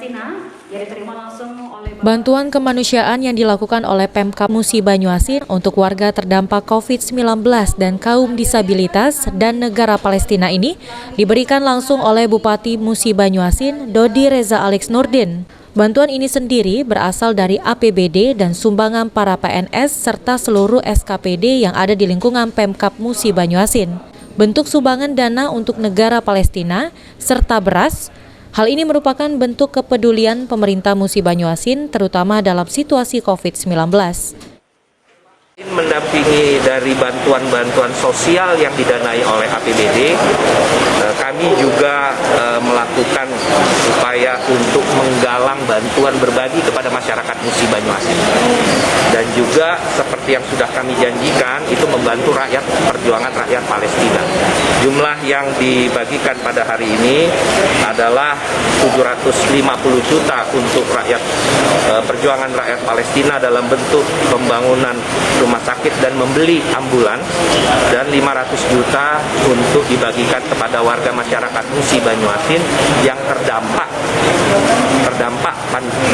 Palestina yang diterima langsung oleh Bantuan kemanusiaan yang dilakukan oleh Pemkab Musi Banyuasin untuk warga terdampak COVID-19 dan kaum disabilitas dan negara Palestina ini diberikan langsung oleh Bupati Musi Banyuasin, Dodi Reza Alex Nurdin. Bantuan ini sendiri berasal dari APBD dan sumbangan para PNS serta seluruh SKPD yang ada di lingkungan Pemkab Musi Banyuasin. Bentuk sumbangan dana untuk negara Palestina serta beras. Hal ini merupakan bentuk kepedulian pemerintah Musi Banyuasin terutama dalam situasi COVID-19. Mendampingi dari bantuan-bantuan sosial yang didanai oleh APBD, kami juga melakukan upaya untuk menggalang bantuan berbagi kepada masyarakat Musi Banyuasin. Dan juga seperti yang sudah kami janjikan, itu membantu rakyat perjuangan rakyat Palestina. Jumlah yang dibagikan pada hari ini adalah 750 juta untuk rakyat perjuangan rakyat Palestina dalam bentuk pembangunan rumah sakit dan membeli ambulan, dan 500 juta untuk dibagikan kepada warga masyarakat Musi Banyuasin yang terdampak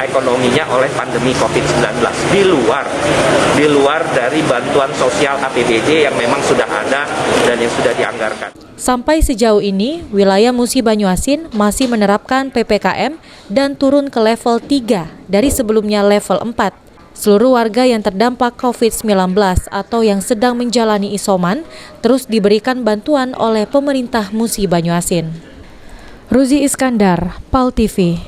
ekonominya oleh pandemi COVID-19 di luar dari bantuan sosial APBD yang memang sudah ada dan yang sudah dianggarkan. Sampai sejauh ini, wilayah Musi Banyuasin masih menerapkan PPKM dan turun ke level 3 dari sebelumnya level 4. Seluruh warga yang terdampak COVID-19 atau yang sedang menjalani isoman terus diberikan bantuan oleh pemerintah Musi Banyuasin. Ruzi Iskandar, PAL TV.